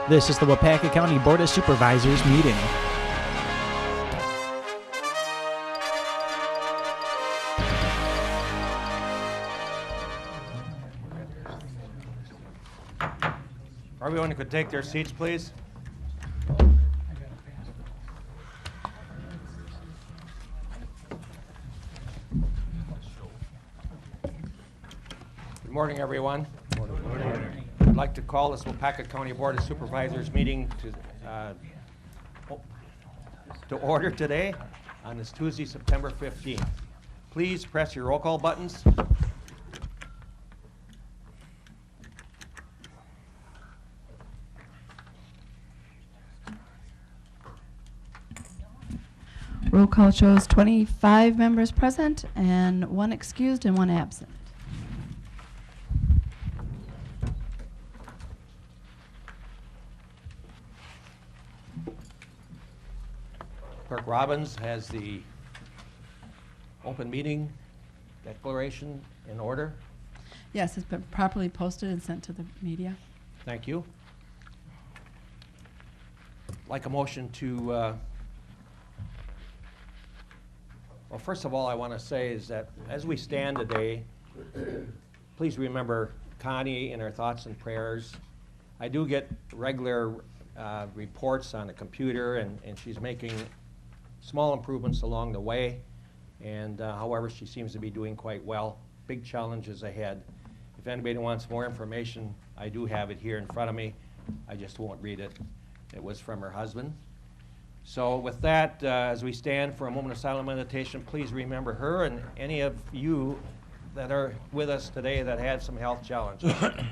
This is the Waupaca County Board of Supervisors meeting. Everyone could take their seats, please. Good morning, everyone. Good morning. I'd like to call this Waupaca County Board of Supervisors meeting to order today on this Tuesday, September 15th. Please press your roll call buttons. Roll call shows 25 members present and 1 excused and 1 absent. Clerk Robbins has the open meeting declaration in order. Yes, it's been properly posted and sent to the media. Thank you. Like a motion to, well, first of all, I want to say is that as we stand today, please remember Connie in our thoughts and prayers. I do get regular reports on the computer, and she's making small improvements along the way, and however, she seems to be doing quite well. Big challenges ahead. If anybody wants more information, I do have it here in front of me. I just won't read it. It was from her husband. So with that, as we stand for a moment of silent meditation, please remember her and any of you that are with us today that had some health challenges. I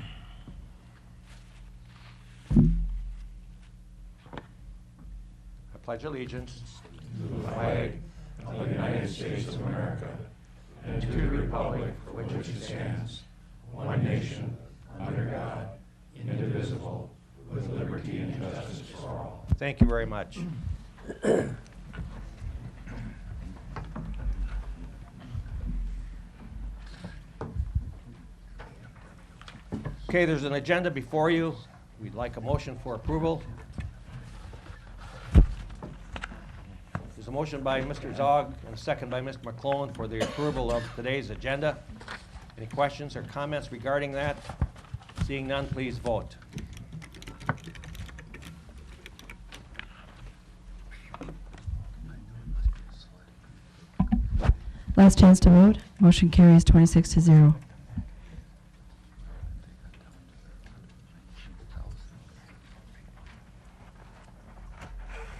pledge allegiance to the flag of the United States of America and to the republic for which it stands, one nation, under God, indivisible, with liberty and justice for all. Thank you very much. Okay, there's an agenda before you. We'd like a motion for approval. There's a motion by Mr. Zog and a second by Mr. McClellan for the approval of today's agenda. Any questions or comments regarding that? Seeing none, please vote. Last chance to vote. Motion carries 26-0.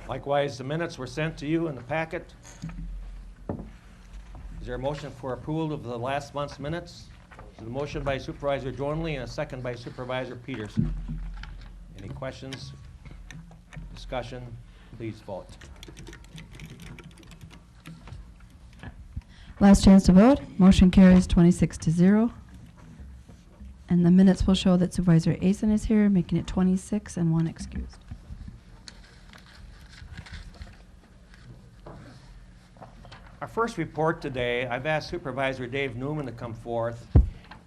Likewise, the minutes were sent to you in the packet. Is there a motion for approval of the last month's minutes? There's a motion by Supervisor Dronely and a second by Supervisor Peterson. Any questions? Discussion? Please vote. Last chance to vote. Motion carries 26-0. And the minutes will show that Supervisor Asen is here, making it 26 and 1 excused. Our first report today, I've asked Supervisor Dave Newman to come forth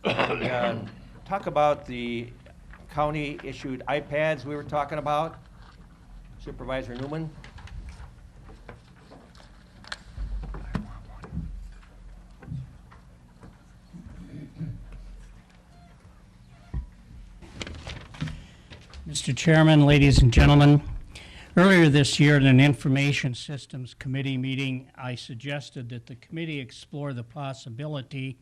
and talk about the county-issued iPads we were talking about. Supervisor Newman. Mr. Chairman, ladies and gentlemen, earlier this year at an Information Systems Committee meeting, I suggested that the committee explore the possibility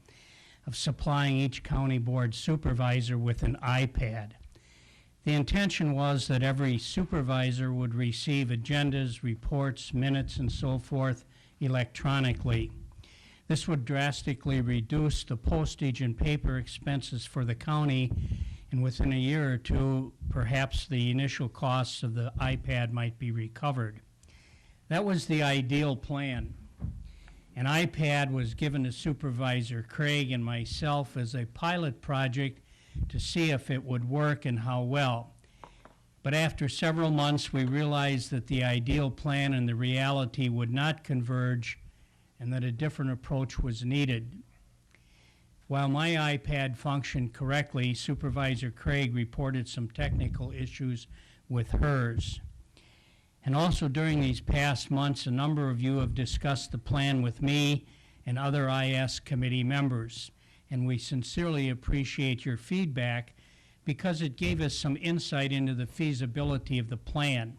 of supplying each county board supervisor with an iPad. The intention was that every supervisor would receive agendas, reports, minutes, and so forth electronically. This would drastically reduce the postage and paper expenses for the county, and within a year or two, perhaps the initial costs of the iPad might be recovered. That was the ideal plan. An iPad was given to Supervisor Craig and myself as a pilot project to see if it would work and how well. But after several months, we realized that the ideal plan and the reality would not converge and that a different approach was needed. While my iPad functioned correctly, Supervisor Craig reported some technical issues with hers. And also during these past months, a number of you have discussed the plan with me and other IS committee members. And we sincerely appreciate your feedback because it gave us some insight into the feasibility of the plan.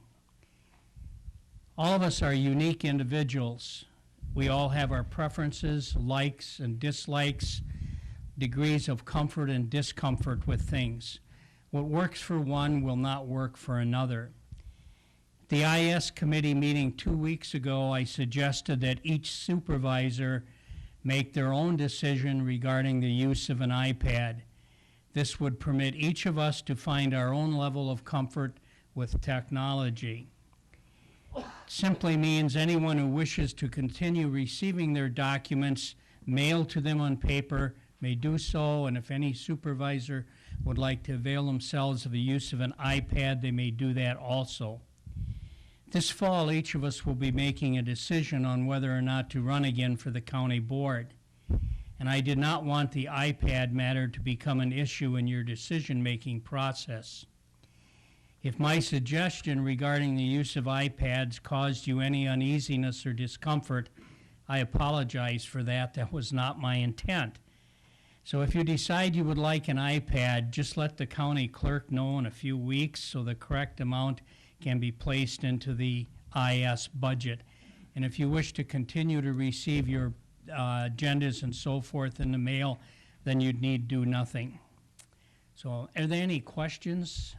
All of us are unique individuals. We all have our preferences, likes and dislikes, degrees of comfort and discomfort with things. What works for one will not work for another. The IS committee meeting 2 weeks ago, I suggested that each supervisor make their own decision regarding the use of an iPad. This would permit each of us to find our own level of comfort with technology. It simply means anyone who wishes to continue receiving their documents mailed to them on paper may do so, and if any supervisor would like to avail themselves of the use of an iPad, they may do that also. This fall, each of us will be making a decision on whether or not to run again for the county board. And I did not want the iPad matter to become an issue in your decision-making process. If my suggestion regarding the use of iPads caused you any uneasiness or discomfort, I apologize for that. That was not my intent. So if you decide you would like an iPad, just let the county clerk know in a few weeks so the correct amount can be placed into the IS budget. And if you wish to continue to receive your agendas and so forth in the mail, then you'd need do nothing. So are there any questions?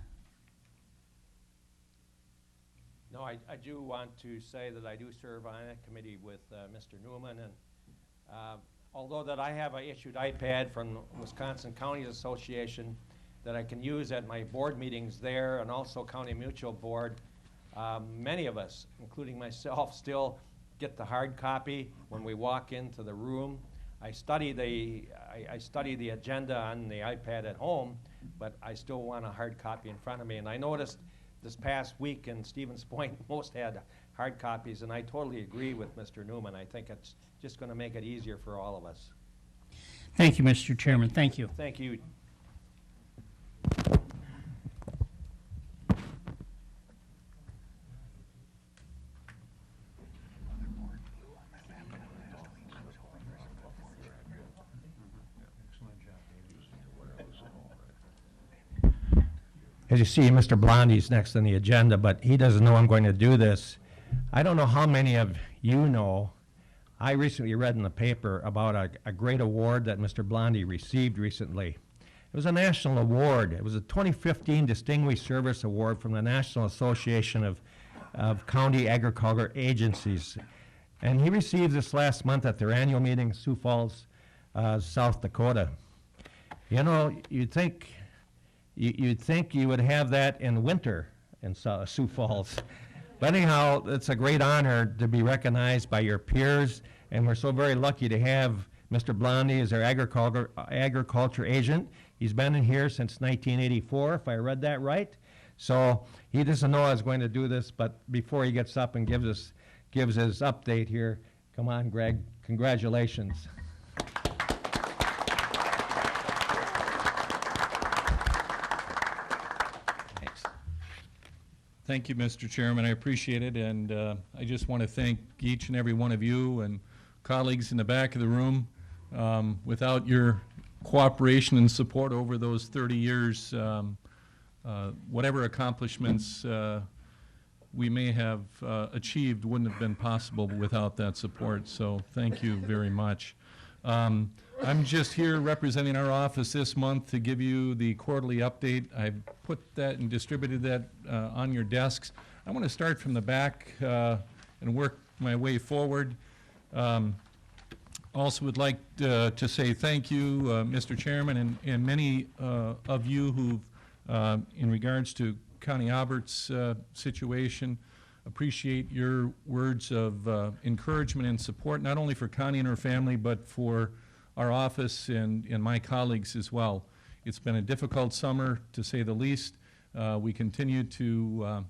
No, I do want to say that I do serve on that committee with Mr. Newman, and although that I have an issued iPad from Wisconsin Counties Association that I can use at my board meetings there and also County Mutual Board, many of us, including myself, still get the hard copy when we walk into the room. I study the agenda on the iPad at home, but I still want a hard copy in front of me. And I noticed this past week in Stevens Point, most had hard copies, and I totally agree with Mr. Newman. I think it's just going to make it easier for all of us. Thank you, Mr. Chairman. Thank you. Thank you. As you see, Mr. Blondie's next on the agenda, but he doesn't know I'm going to do this. I don't know how many of you know, I recently read in the paper about a great award that Mr. Blondie received recently. It was a national award. It was a 2015 Distinguished Service Award from the National Association of County Agriculture Agencies. And he received this last month at their annual meeting in Sioux Falls, South Dakota. You know, you'd think you would have that in winter in Sioux Falls. But anyhow, it's a great honor to be recognized by your peers, and we're so very lucky to have Mr. Blondie as our agriculture agent. He's been in here since 1984, if I read that right. So he doesn't know I was going to do this, but before he gets up and gives his update here, come on, Greg, congratulations. Thank you, Mr. Chairman. I appreciate it, and I just want to thank each and every one of you and colleagues in the back of the room. Without your cooperation and support over those 30 years, whatever accomplishments we may have achieved wouldn't have been possible without that support, so thank you very much. I'm just here representing our office this month to give you the quarterly update. I've put that and distributed that on your desks. I want to start from the back and work my way forward. Also would like to say thank you, Mr. Chairman, and many of you who've, in regards to Connie Albert's situation, appreciate your words of encouragement and support, not only for Connie and her family, but for our office and my colleagues as well. It's been a difficult summer, to say the least. We continue to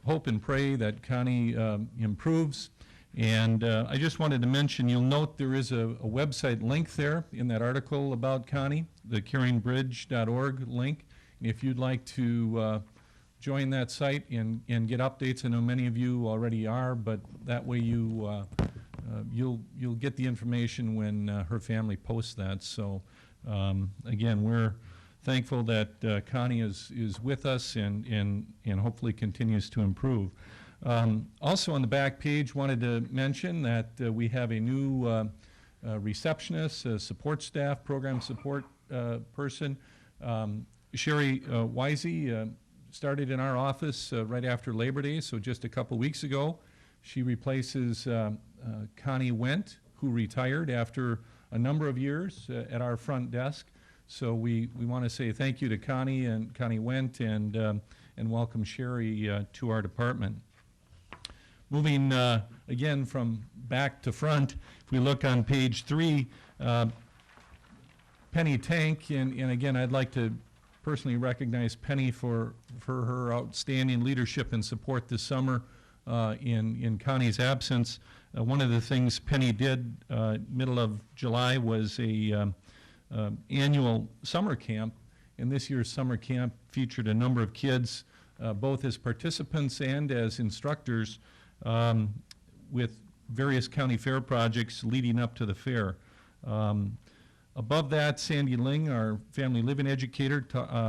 hope and pray that Connie improves. And I just wanted to mention, you'll note there is a website link there in that article about Connie, the caringbridge.org link. And if you'd like to join that site and get updates, I know many of you already are, but that way you'll get the information when her family posts that. So again, we're thankful that Connie is with us and hopefully continues to improve. Also on the back page, wanted to mention that we have a new receptionist, support staff, program support person. Sherry Wisey started in our office right after Labor Day, so just a couple weeks ago. She replaces Connie Wendt, who retired after a number of years at our front desk. So we want to say thank you to Connie and Connie Wendt and welcome Sherry to our department. Moving again from back to front, if we look on page 3, Penny Tank, and again I'd like to personally recognize Penny for her outstanding leadership and support this summer in Connie's absence. One of the things Penny did middle of July was a annual summer camp, and this year's summer camp featured a number of kids, both as participants and as instructors, with various county fair projects leading up to the fair. Above that, Sandy Ling, our family living educator,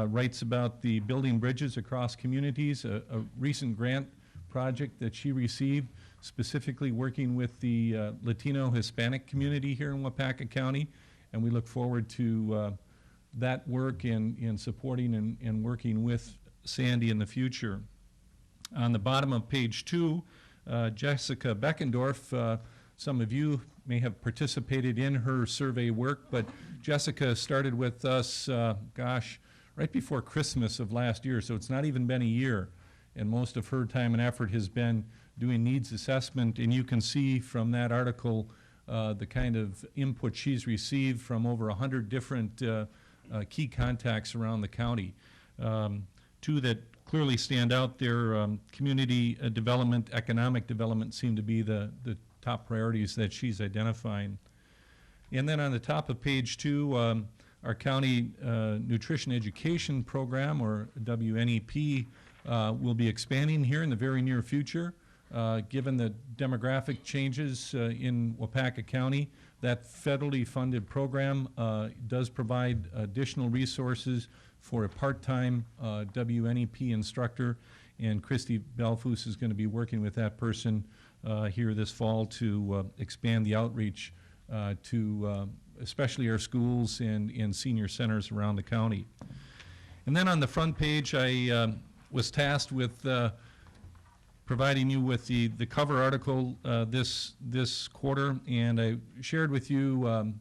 writes about the building bridges across communities, a recent grant project that she received, specifically working with the Latino Hispanic community here in Waupaca County, and we look forward to that work and supporting and working with Sandy in the future. On the bottom of page 2, Jessica Beckendorf, some of you may have participated in her survey work, but Jessica started with us, right before Christmas of last year, so it's not even been a year, and most of her time and effort has been doing needs assessment, and you can see from that article the kind of input she's received from over 100 different key contacts around the county. Two that clearly stand out there, community development, economic development seem to be the top priorities that she's identifying. And then on the top of page 2, our county nutrition education program, or WNEP, will be expanding here in the very near future. Given the demographic changes in Waupaca County, that federally funded program does provide additional resources for a part-time WNEP instructor, and Christy Belfus is going to be working with that person here this fall to expand the outreach to especially our schools and senior centers around the county. And then on the front page, I was tasked with providing you with the cover article this quarter, and I shared with you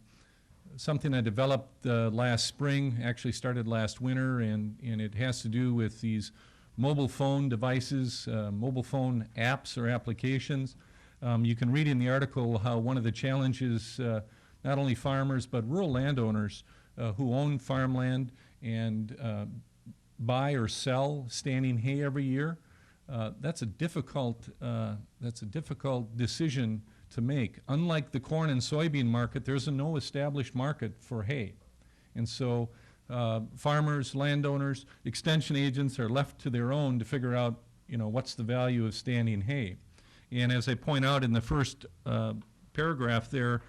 something I developed last spring, actually started last winter, and it has to do with these mobile phone devices, mobile phone apps or applications. You can read in the article how one of the challenges, not only farmers but rural landowners who own farmland and buy or sell standing hay every year, that's a difficult decision to make. Unlike the corn and soybean market, there's no established market for hay. And so farmers, landowners, extension agents are left to their own to figure out, what's the value of standing hay. And as I point out in the first paragraph there,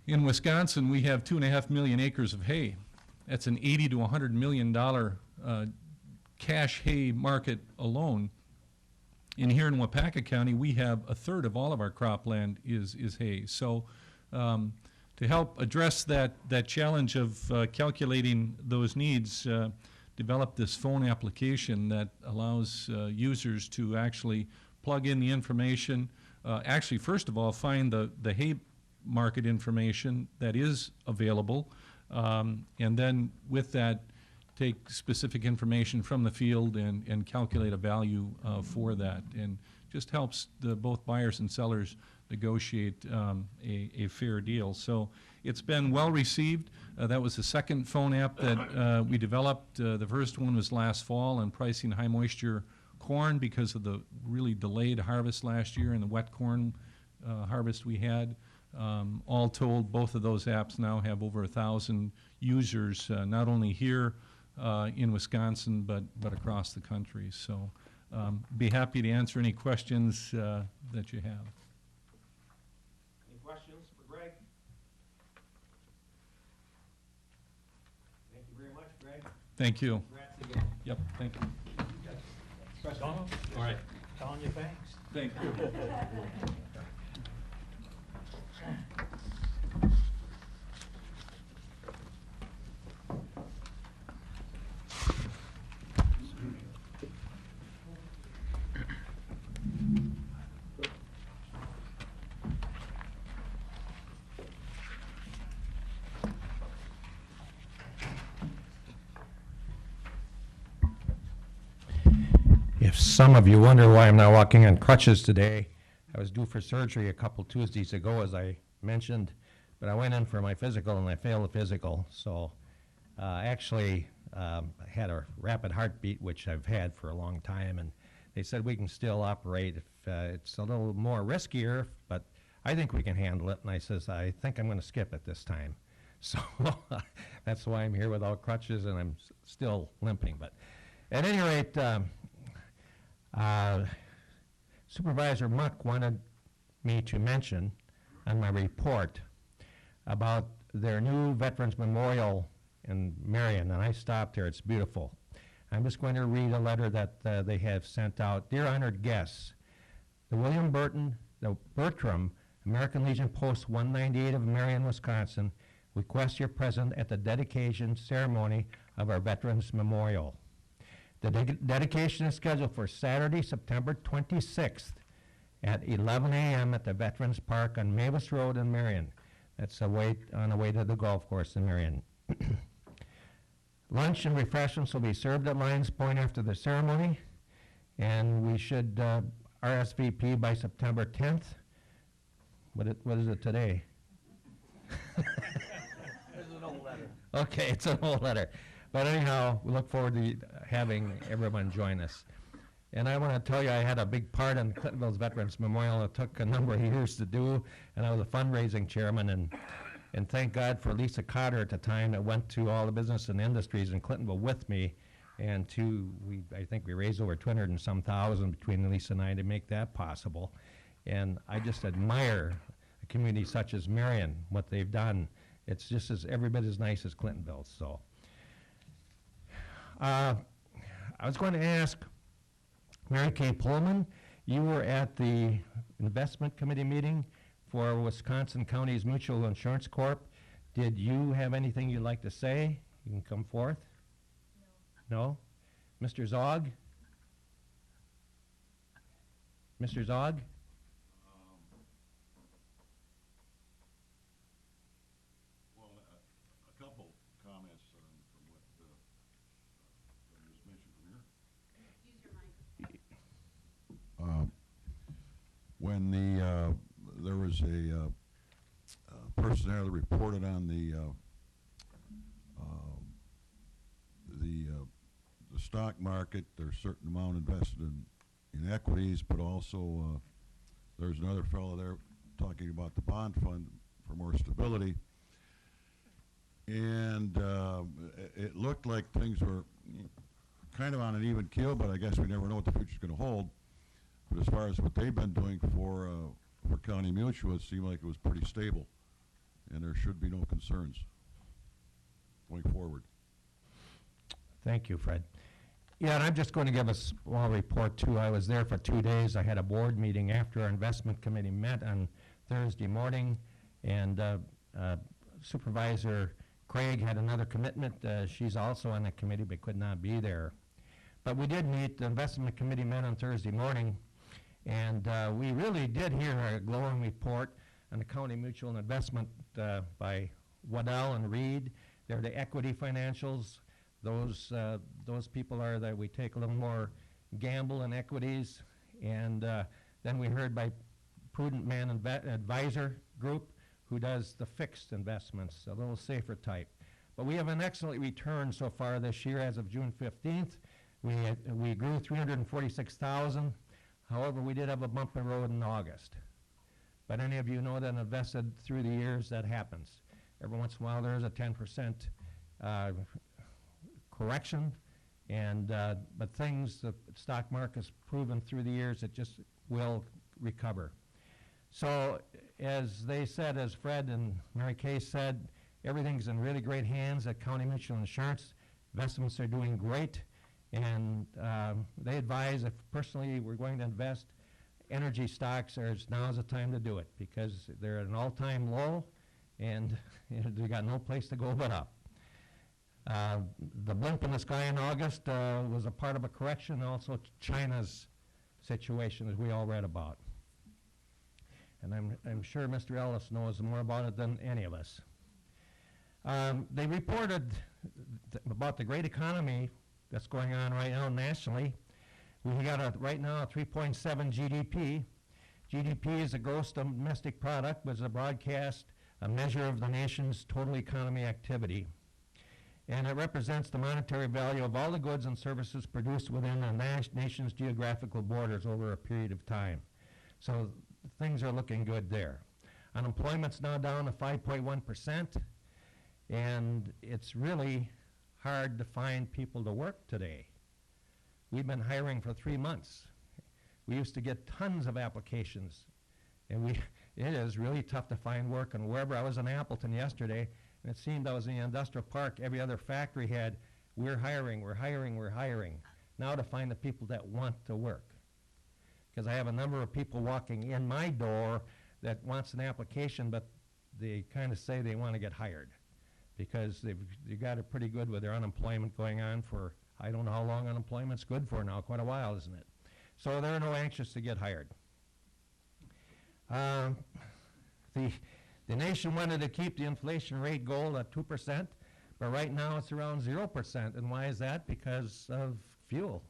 in Wisconsin we have 2.5 million acres of hay. That's an $80 to $100 million cash hay market alone. And here in Waupaca County, we have a third of all of our cropland is hay. So to help address that challenge of calculating those needs, developed this phone application that allows users to actually plug in the information, actually first of all find the hay market information that is available, and then with that take specific information from the field and calculate a value for that, and just helps both buyers and sellers negotiate a fair deal. So it's been well received. That was the second phone app that we developed. The first one was last fall on pricing high moisture corn because of the really delayed harvest last year and the wet corn harvest we had. All told, both of those apps now have over 1,000 users, not only here in Wisconsin, but across the country. So be happy to answer any questions that you have. Any questions for Greg? Thank you very much, Greg. Thank you. Congrats again. Yep, thank you. Donald? All right. Telling you thanks. Thank you. If some of you wonder why I'm not walking on crutches today, I was due for surgery a couple Tuesdays ago, as I mentioned, but I went in for my physical and I failed the physical. So actually, I had a rapid heartbeat, which I've had for a long time, and they said we can still operate if it's a little more riskier, but I think we can handle it. And I says, I think I'm going to skip it this time. So that's why I'm here without crutches, and I'm still limping. But at any rate, Supervisor Muck wanted me to mention on my report about their new Veterans Memorial in Marion, and I stopped there. It's beautiful. I'm just going to read a letter that they have sent out. Dear honored guests, the Bertram American Legion Post 198 of Marion, Wisconsin requests your presence at the dedication ceremony of our Veterans Memorial. The dedication is scheduled for Saturday, September 26th at 11 a.m. at the Veterans Park on Mavis Road in Marion. That's on the way to the golf course in Marion. Lunch and refreshments will be served at Lions Point after the ceremony, and we should RSVP by September 10th. What is it today? There's an old letter. Okay, it's an old letter. But anyhow, we look forward to having everyone join us. And I want to tell you, I had a big part in Clintonville's Veterans Memorial. It took a number of years to do, and I was a fundraising chairman. And thank God for Lisa Cotter at the time that went to all the business and industries in Clintonville with me. And I think we raised over 200 and some thousand between Lisa and I to make that possible. And I just admire a community such as Marion, what they've done. It's just every bit as nice as Clintonville. So. I was going to ask Mary Kay Pullman, you were at the investment committee meeting for Wisconsin Counties Mutual Insurance Corp. Did you have anything you'd like to say? You can come forth. No? Mr. Zog? Mr. Zog? Well, a couple comments from what was mentioned from here. Use your mic. When there was a person there that reported on the stock market, there's a certain amount invested in equities, but also there's another fellow there talking about the bond fund for more stability. And it looked like things were kind of on an even keel, but I guess we never know what the future's going to hold. But as far as what they've been doing for County Mutual, it seemed like it was pretty stable, and there should be no concerns going forward. Thank you, Fred. Yeah, and I'm just going to give a small report, too. I was there for 2 days. I had a board meeting after our investment committee met on Thursday morning, and Supervisor Craig had another commitment. She's also on the committee but could not be there. But we did meet, the investment committee met on Thursday morning, and we really did hear a glowing report on the County Mutual Investment by Waddell and Reed. They're the equity financials. Those people are that we take a little more gamble in equities. And then we heard by Prudent Man Advisor Group, who does the fixed investments, a little safer type. But we have an excellent return so far this year. As of June 15th, we grew 346,000. However, we did have a bump in the road in August. But any of you know that invested through the years, that happens. Every once in a while, there's a 10% correction, and but things, the stock market's proven through the years, it just will recover. So as they said, as Fred and Mary Kay said, everything's in really great hands at County Mutual Insurance. Investments are doing great, and they advise if personally we're going to invest, energy stocks, now's the time to do it because they're at an all-time low, and they got no place to go but up. The blimp in the sky in August was a part of a correction, and also China's situation, as we all read about. And I'm sure Mr. Ellis knows more about it than any of us. They reported about the great economy that's going on right now nationally. We got right now a 3.7 GDP. GDP is a gross domestic product, was a measure of the nation's total economy activity. And it represents the monetary value of all the goods and services produced within the nation's geographical borders over a period of time. So things are looking good there. Unemployment's now down to 5.1%, and it's really hard to find people to work today. We've been hiring for 3 months. We used to get tons of applications, and it is really tough to find work. And wherever I was in Appleton yesterday, and it seemed I was in the industrial park, every other factory had, we're hiring, we're hiring, we're hiring. Now to find the people that want to work. Because I have a number of people walking in my door that wants an application, but they kind of say they want to get hired because they got it pretty good with their unemployment going on for, I don't know how long unemployment's good for now, quite a while, isn't it? So they're no anxious to get hired. The nation wanted to keep the inflation rate goal at 2%, but right now it's around 0%. And why is that? Because of fuel,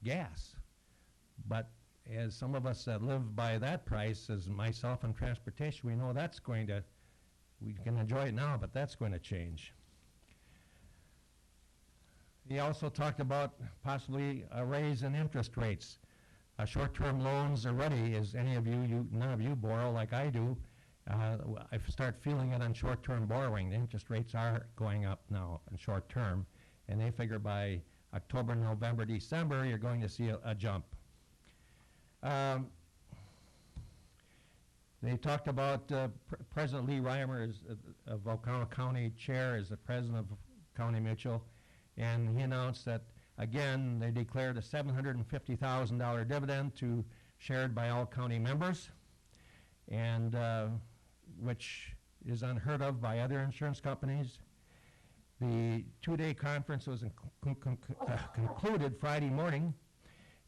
gas. But as some of us that live by that price, as myself in transportation, we know that's going to, we can enjoy it now, but that's going to change. He also talked about possibly a raise in interest rates. Short-term loans are ready, as any of you, none of you borrow like I do. I start feeling it on short-term borrowing. The interest rates are going up now in short-term, and they figure by October, November, December, you're going to see a jump. They talked about President Lee Reimer of Waupaca County Chair is the president of County Mutual, and he announced that, again, they declared a $750,000 dividend shared by all county members, and which is unheard of by other insurance companies. The two-day conference was concluded Friday morning,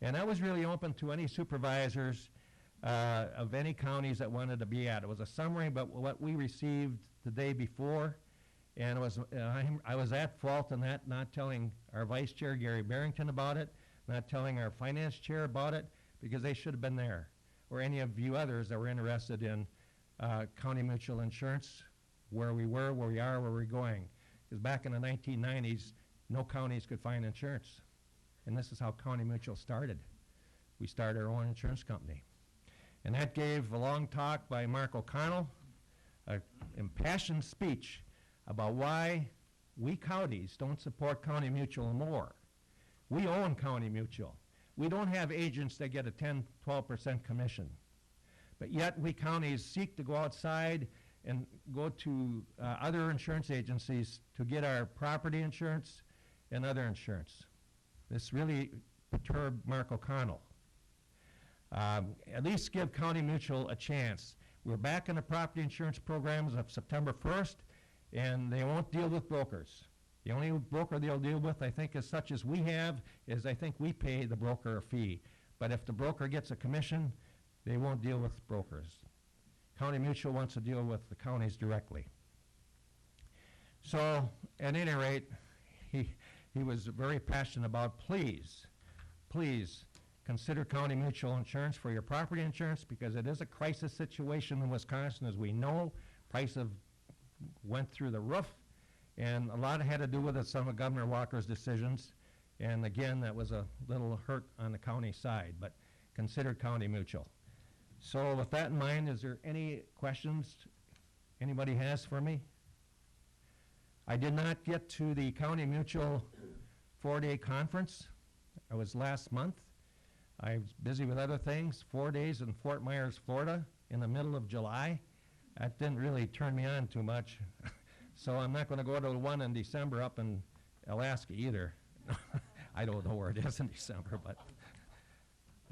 and I was really open to any supervisors of any counties that wanted to be at. It was a summary, but what we received the day before, and it was, I was at fault in that, not telling our vice chair, Gary Barrington, about it, not telling our finance chair about it, because they should have been there, or any of you others that were interested in County Mutual Insurance, where we were, where we are, where we're going. Because back in the 1990s, no counties could find insurance. And this is how County Mutual started. We started our own insurance company. And that gave a long talk by Mark O'Connell, an impassioned speech about why we counties don't support County Mutual more. We own County Mutual. We don't have agents that get a 10, 12% commission. But yet we counties seek to go outside and go to other insurance agencies to get our property insurance and other insurance. This really perturbed Mark O'Connell. At least give County Mutual a chance. We're back in the property insurance programs of September 1st, and they won't deal with brokers. The only broker they'll deal with, I think, is such as we have, is I think we pay the broker a fee. But if the broker gets a commission, they won't deal with brokers. County Mutual wants to deal with the counties directly. So, at any rate, he was very passionate about, please consider County Mutual Insurance for your property insurance, because it is a crisis situation in Wisconsin, as we know. Prices went through the roof, and a lot had to do with some of Governor Walker's decisions. And again, that was a little hurt on the county side, but consider County Mutual. So with that in mind, is there any questions anybody has for me? I did not get to the County Mutual 4-day conference. It was last month. I was busy with other things, 4 days in Fort Myers, Florida, in the middle of July. That didn't really turn me on too much. So I'm not going to go to the one in December up in Alaska either. I don't know where it is in December, but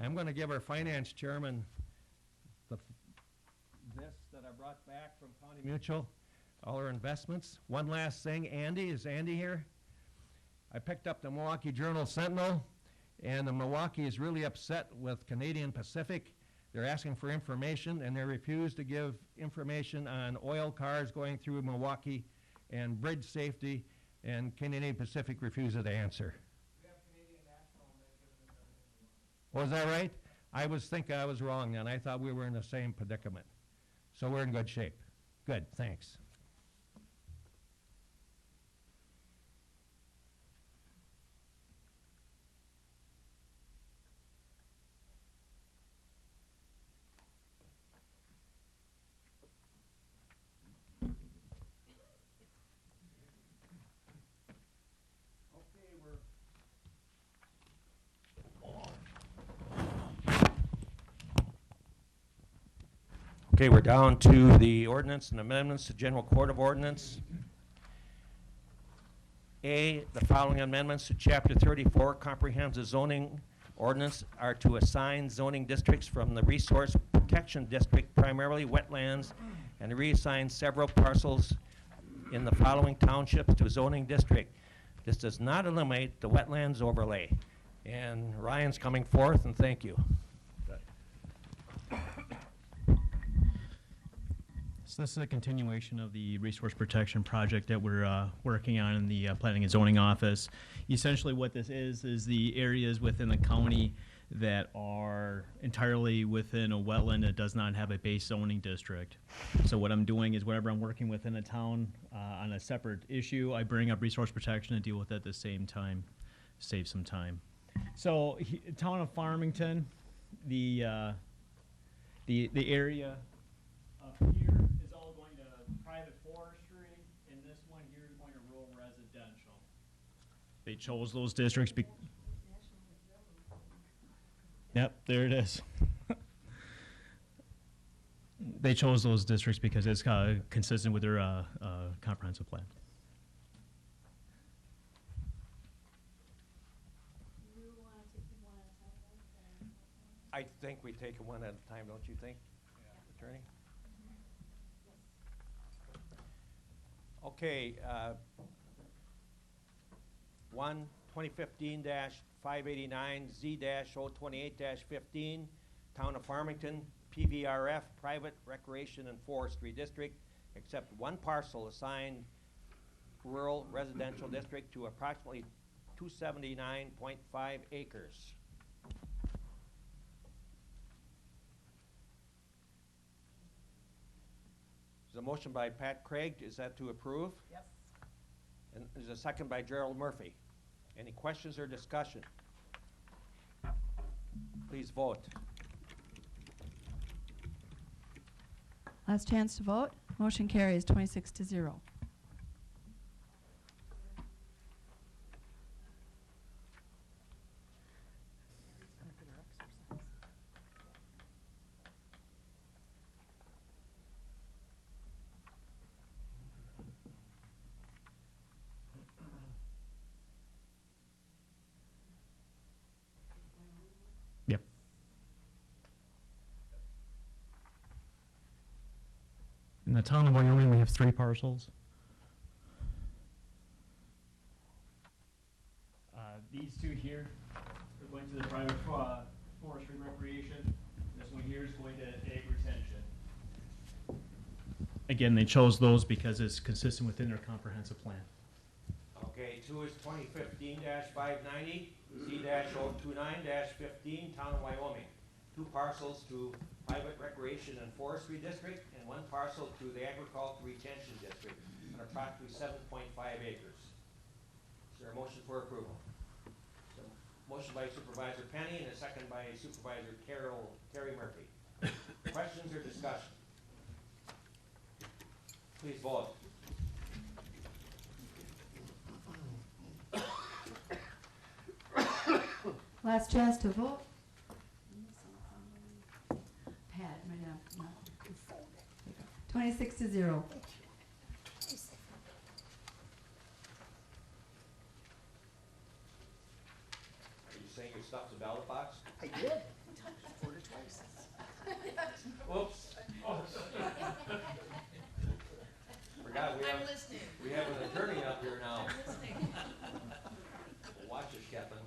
I'm going to give our finance chairman this that I brought back from County Mutual, all our investments. One last thing, Andy, is Andy here? I picked up the Milwaukee Journal-Sentinel, and the Milwaukee is really upset with Canadian Pacific. They're asking for information, and they refuse to give information on oil cars going through Milwaukee and bridge safety, and Canadian Pacific refuses to answer. We have Canadian National, and they've given us everything we want. Was that right? I was thinking I was wrong then. I thought we were in the same predicament. So we're in good shape. Good, thanks. Okay, we're down to the ordinance and amendments to General Court of Ordinance. A, the following amendments to Chapter 34 Comprehensive Zoning Ordinance are to assign zoning districts from the Resource Protection District, primarily wetlands, and reassign several parcels in the following townships to zoning district. This does not eliminate the wetlands overlay. And Ryan's coming forth, and thank you. So this is a continuation of the resource protection project that we're working on in the Planning and Zoning Office. Essentially what this is the areas within the county that are entirely within a wetland that does not have a base zoning district. So what I'm doing is whenever I'm working within a town on a separate issue, I bring up resource protection and deal with it at the same time, save some time. So town of Farmington, the area up here is all going to private forestry, and this one here is going to rural residential. They chose those districts. Yep, there it is. They chose those districts because it's consistent with their comprehensive plan. I think we take it one at a time, don't you think, Attorney? Okay, 2015-589 Z-028-15, Town of Farmington, PVRF, Private Recreation and Forestry District, except one parcel assigned rural residential district to approximately 279.5 acres. There's a motion by Pat Craig. Is that to approve? Yes. And there's a second by Gerald Murphy. Any questions or discussion? Please vote. Last chance to vote. Motion carries 26-0. Yep. In the town of Wyoming, we have 3 parcels. These two here are going to the private forestry recreation. This one here is going to ag retention. Again, they chose those because it's consistent within their comprehensive plan. Okay, 2 is 2015-590, Z-029-15, Town of Wyoming. 2 parcels to Private Recreation and Forestry District, and 1 parcel to the Agricultural Retention District, on approximately 7.5 acres. Is there a motion for approval? Motion by Supervisor Penny and a second by Supervisor Terry Murphy. Questions or discussion? Please vote. Last chance to vote. Pat, right now. No. 26 to 0. Are you saying your stuff's a ballot box? I did. Voted twice. Whoops. Forgot I'm listening. we have an attorney up here now. I'm listening. Watch it, Kevin.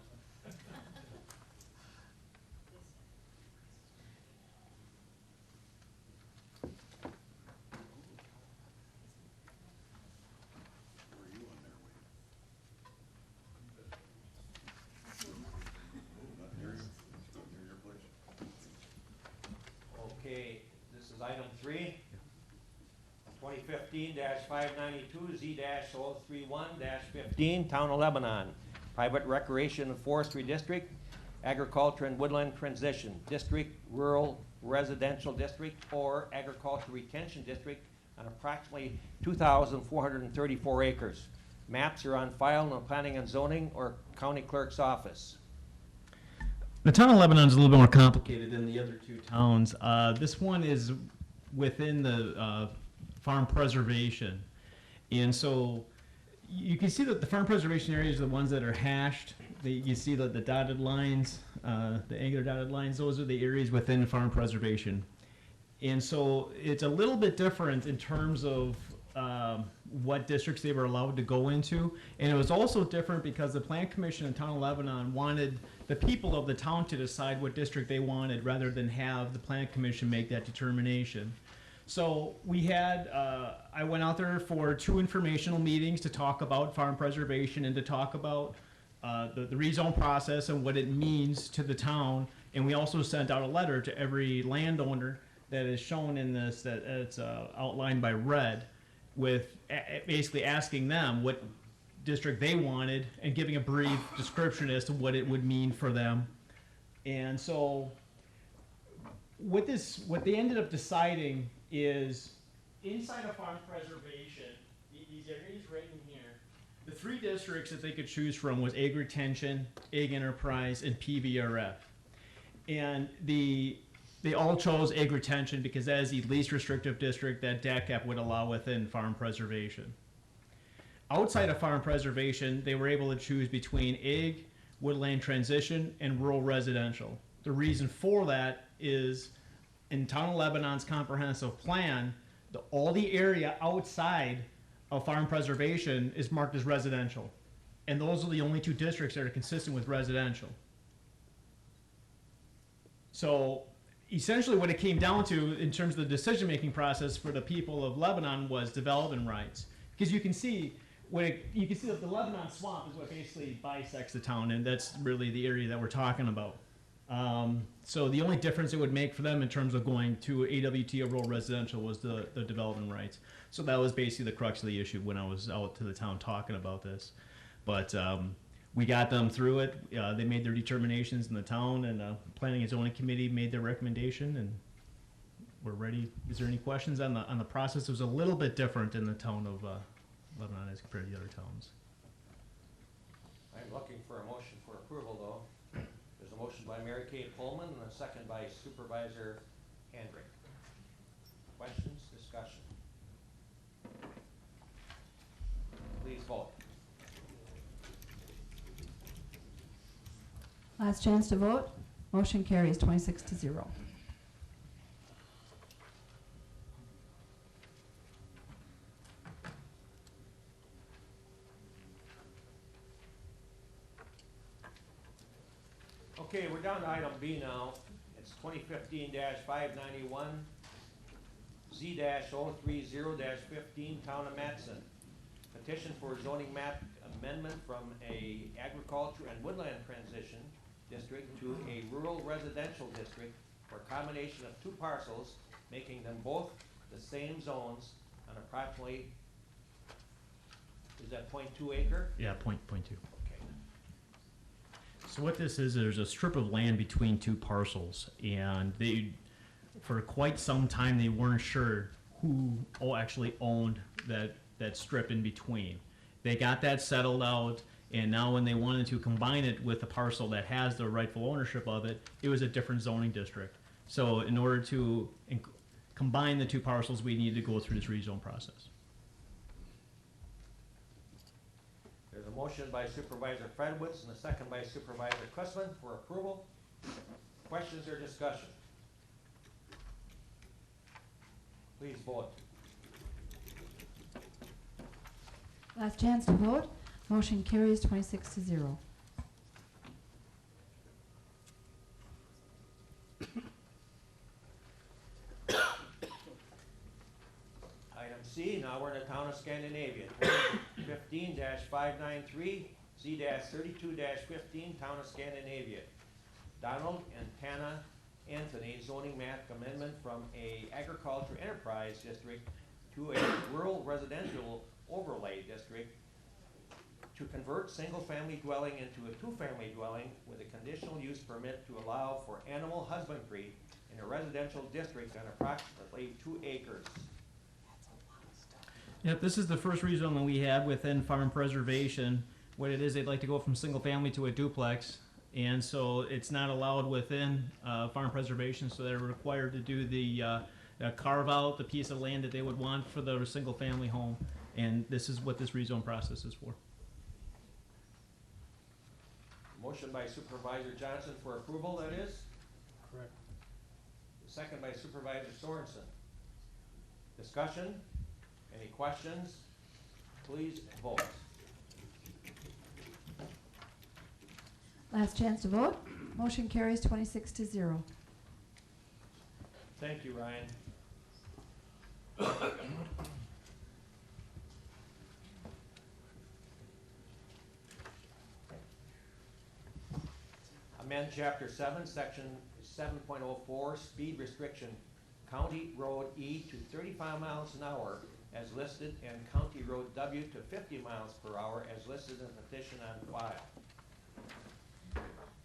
Okay, this is item 3. 2015-592 Z-031-15, Town of Lebanon. Private Recreation and Forestry District, Agriculture and Woodland Transition District, Rural Residential District, or Agriculture Retention District on approximately 2,434 acres. Maps are on file in the Planning and Zoning or County Clerk's office. The town of Lebanon is a little bit more complicated than the other two towns. This one is within the farm preservation. And so you can see that the farm preservation areas are the ones that are hashed. You see the dotted lines, the angular dotted lines, those are the areas within farm preservation. And so it's a little bit different in terms of what districts they were allowed to go into. And it was also different because the Plan Commission in town of Lebanon wanted the people of the town to decide what district they wanted rather than have the Plan Commission make that determination. So we had, I went out there for 2 informational meetings to talk about farm preservation and to talk about the rezone process and what it means to the town. And we also sent out a letter to every landowner that is shown in this, that it's outlined by red, with basically asking them what district they wanted and giving a brief description as to what it would mean for them. And so what they ended up deciding is inside of farm preservation, these areas right in here, the 3 districts that they could choose from was Ag Retention, Ag Enterprise, and PVRF. And they all chose Ag Retention because that is the least restrictive district that DACAP would allow within farm preservation. Outside of farm preservation, they were able to choose between Ag, Woodland Transition, and Rural Residential. The reason for that is in Town of Lebanon's comprehensive plan, all the area outside of farm preservation is marked as residential. And those are the only 2 districts that are consistent with residential. So essentially what it came down to in terms of the decision-making process for the people of Lebanon was development rights. Because you can see that the Lebanon swamp is what basically bisects the town, and that's really the area that we're talking about. So the only difference it would make for them in terms of going to AWT or rural residential was the development rights. So that was basically the crux of the issue when I was out to the town talking about this. But we got them through it. They made their determinations in the town, and Planning and Zoning Committee made their recommendation, and we're ready. Is there any questions on the process? It was a little bit different in the town of Lebanon as compared to the other towns. I'm looking for a motion for approval, though. There's a motion by Mary Kay Pullman and a second by Supervisor Hendrick. Questions, discussion? Please vote. Last chance to vote. Motion carries 26 to 0. Okay, we're down to item B now. It's 2015-591, Z-030-15, Town of Matson. Petition for zoning map amendment from a agriculture and woodland transition district to a rural residential district for a combination of 2 parcels, making them both the same zones on approximately, is that 0.2 acre? Yeah, point 2. Okay. So what this is, there's a strip of land between 2 parcels, and for quite some time, they weren't sure who actually owned that strip in between. They got that settled out, and now when they wanted to combine it with a parcel that has the rightful ownership of it, it was a different zoning district. So in order to combine the two parcels, we needed to go through this rezone process. There's a motion by Supervisor Fredwitz and a second by Supervisor Kussman for approval. Questions or discussion? Please vote. Last chance to vote. Motion carries 26-0. Item C, now we're in the town of Scandinavia. 15-593, Z-32-15, town of Scandinavia. Donald and Tana Anthony zoning map amendment from a agriculture enterprise district to a rural residential overlay district to convert single-family dwelling into a two-family dwelling with a conditional use permit to allow for animal husbandry in a residential district on approximately 2 acres. Yep, this is the first rezone that we have within farm preservation. What it is, they'd like to go from single family to a duplex, and so it's not allowed within farm preservation, so they're required to do the carve out the piece of land that they would want for the single family home, and this is what this rezone process is for. Motion by Supervisor Johnson for approval, that is? Correct. Second by Supervisor Sorensen. Discussion? Any questions? Please vote. Last chance to vote. Motion carries 26-0. Thank you, Ryan. Amend Chapter 7, Section 7.04, speed restriction, County Road E to 35 miles an hour as listed, and County Road W to 50 miles per hour as listed in the petition on file.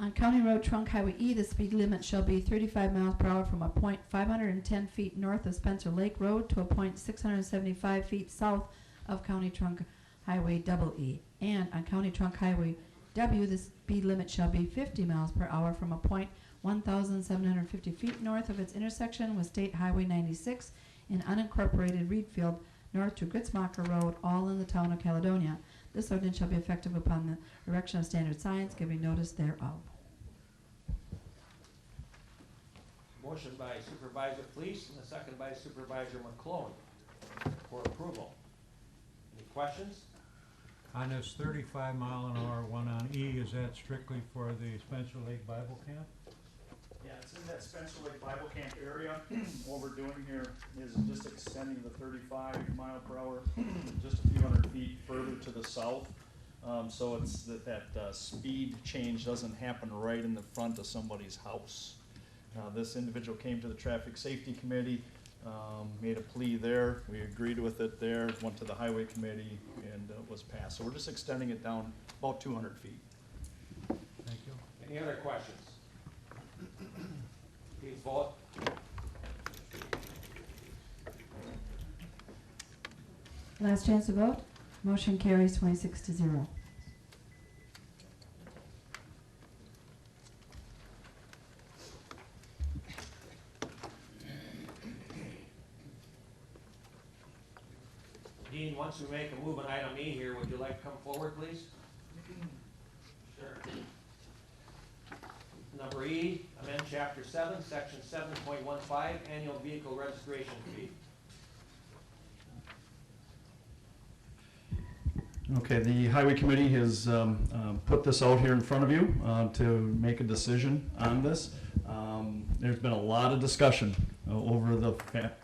On County Road Trunk Highway E, the speed limit shall be 35 miles per hour from a point 510 feet north of Spencer Lake Road to a point 675 feet south of County Trunk Highway Double E. And on County Trunk Highway W, the speed limit shall be 50 miles per hour from a point 1,750 feet north of its intersection with State Highway 96 in unincorporated Reedfield north to Gritzmacher Road, all in the town of Caledonia. This ordinance shall be effective upon the erection of standard signs, giving notice thereof. Motion by Supervisor Fleece and a second by Supervisor McClone for approval. Any questions? On this 35-mile-an-hour one on E, is that strictly for the Spencer Lake Bible Camp? Yeah, it's in that Spencer Lake Bible Camp area. What we're doing here is just extending the 35 mile per hour just a few hundred feet further to the south. So it's that speed change doesn't happen right in the front of somebody's house. This individual came to the Traffic Safety Committee, made a plea there. We agreed with it there, went to the Highway Committee, and was passed. So we're just extending it down about 200 feet. Thank you. Any other questions? Please vote. Last chance to vote. Motion carries 26-0. Dean, once we make a move on item E here, would you like to come forward, please? Sure. Number E, amend Chapter 7, Section 7.15, annual vehicle registration fee. Okay, the Highway Committee has put this out here in front of you to make a decision on this. There's been a lot of discussion over the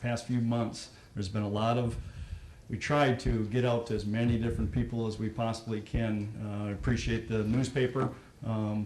past few months. There's been a lot of, we tried to get out to as many different people as we possibly can. I appreciate the newspaper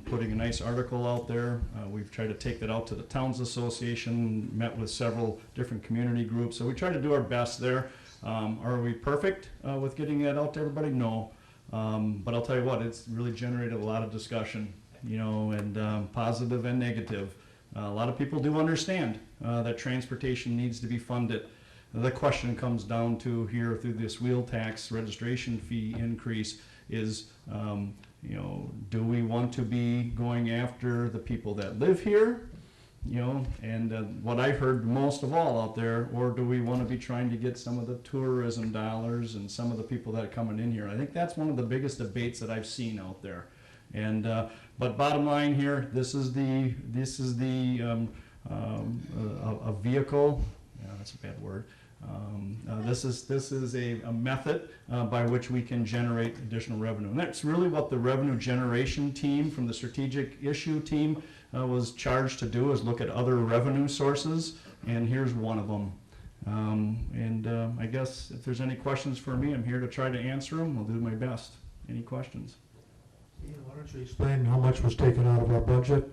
putting a nice article out there. We've tried to take that out to the Towns Association, met with several different community groups, so we try to do our best there. Are we perfect with getting that out to everybody? No. But I'll tell you what, it's really generated a lot of discussion, you know, and positive and negative. A lot of people do understand that transportation needs to be funded. The question comes down to here through this wheel tax registration fee increase is, do we want to be going after the people that live here? And what I heard most of all out there, or do we want to be trying to get some of the tourism dollars and some of the people that are coming in here? I think that's one of the biggest debates that I've seen out there. And but bottom line here, this is a vehicle. Yeah, that's a bad word. This is a method by which we can generate additional revenue, and that's really what the revenue generation team from the strategic issue team was charged to do, is look at other revenue sources, and here's one of them. I guess if there's any questions for me, I'm here to try to answer them. I'll do my best. Any questions? Ian, why don't you explain how much was taken out of our budget,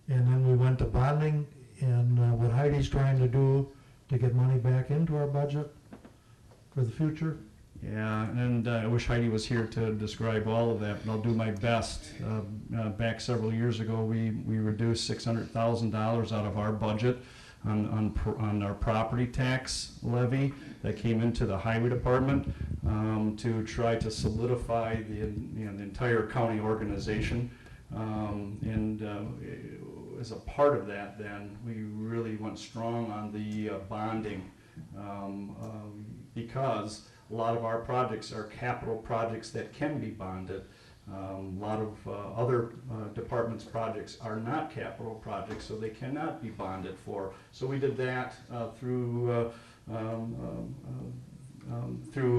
and then we went to bonding, and what Heidi's trying to do to get money back into our budget for the future? Yeah, and I wish Heidi was here to describe all of that, but I'll do my best. Back several years ago, we reduced $600,000 out of our budget on our property tax levy that came into the highway department to try to solidify the entire county organization. As a part of that, then we really went strong on the bonding because a lot of our projects are capital projects that can be bonded. A lot of other departments' projects are not capital projects, so they cannot be bonded for. So we did that through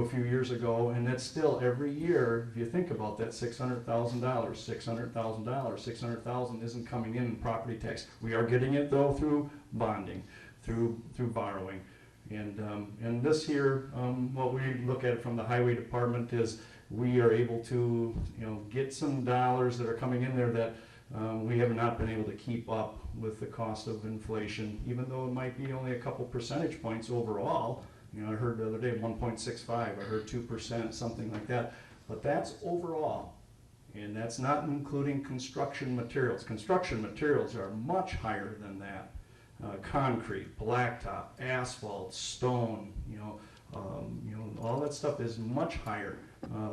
a few years ago, and that's still every year. If you think about that, $600,000 isn't coming in property tax. We are getting it though through bonding, through borrowing. And this here, what we look at from the highway department is we are able to get some dollars that are coming in there that we have not been able to keep up with the cost of inflation, even though it might be only a couple percentage points overall. I heard the other day 1.65, I heard 2%, something like that. But that's overall, and that's not including construction materials. Construction materials are much higher than that. Concrete, blacktop, asphalt, stone, all that stuff is much higher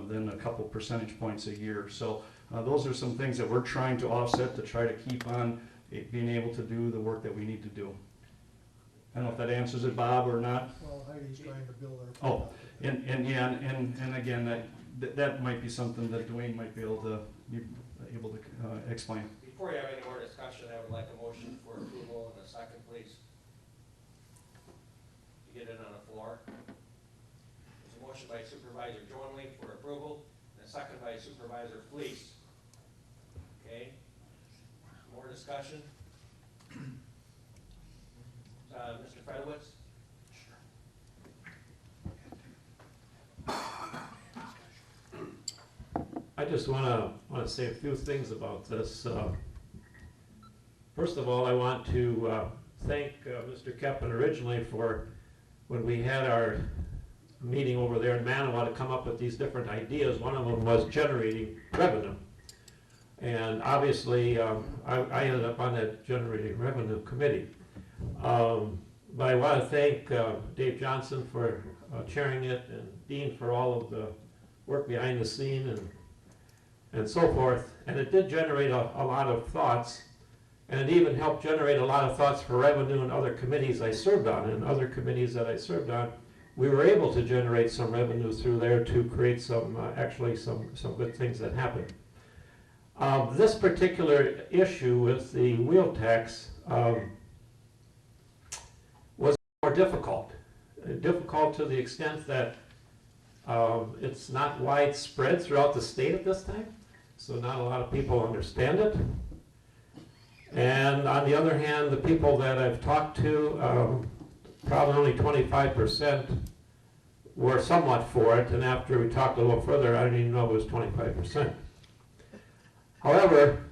than a couple percentage points a year. So those are some things that we're trying to offset to try to keep on being able to do the work that we need to do. I don't know if that answers it, Bob, or not. Well, Heidi's trying to build our. Oh, and again, that might be something that Dwayne might be able to explain. Before you have any more discussion, I would like a motion for approval in a second, please. To get it on the floor. There's a motion by Supervisor Joinley for approval, and a second by Supervisor Fleece. Okay. More discussion? Mr. Fredowitz? I just want to say a few things about this. First of all, I want to thank Mr. Keppen originally for when we had our meeting over there in Manawa to come up with these different ideas. One of them was generating revenue. And obviously, I ended up on that generating revenue committee. But I want to thank Dave Johnson for chairing it, and Dean for all of the work behind the scene and so forth. And it did generate a lot of thoughts, and it even helped generate a lot of thoughts for revenue in other committees I served on. And other committees that I served on, we were able to generate some revenue through there to create some good things that happened. This particular issue with the wheel tax was more difficult. Difficult to the extent that it's not widespread throughout the state at this time, so not a lot of people understand it. And on the other hand, the people that I've talked to, probably only 25% were somewhat for it, and after we talked a little further, I didn't even know it was 25%. However,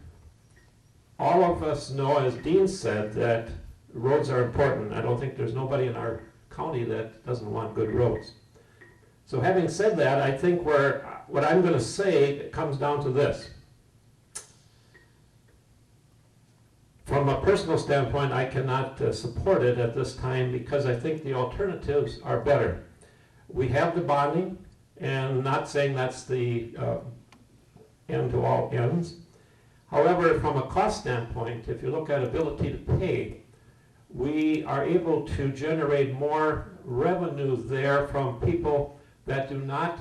all of us know, as Dean said, that roads are important. I don't think there's nobody in our county that doesn't want good roads. So having said that, I think what I'm going to say comes down to this. For from a personal standpoint, I cannot support it at this time because I think the alternatives are better. We have the bonding, and not saying that's the end to all ends. However, from a cost standpoint, if you look at ability to pay, we are able to generate more revenue there from people that do not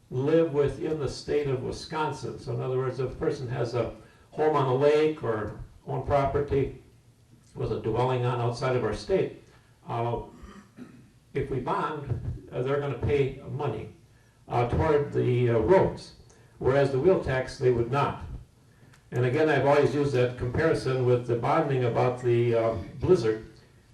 live within the state of Wisconsin. So in other words, if a person has a home on a lake or own property with a dwelling on outside of our state, if we bond, they're going to pay money toward the roads, whereas the wheel tax, they would not. And again, I've always used that comparison with the bonding about the blizzard.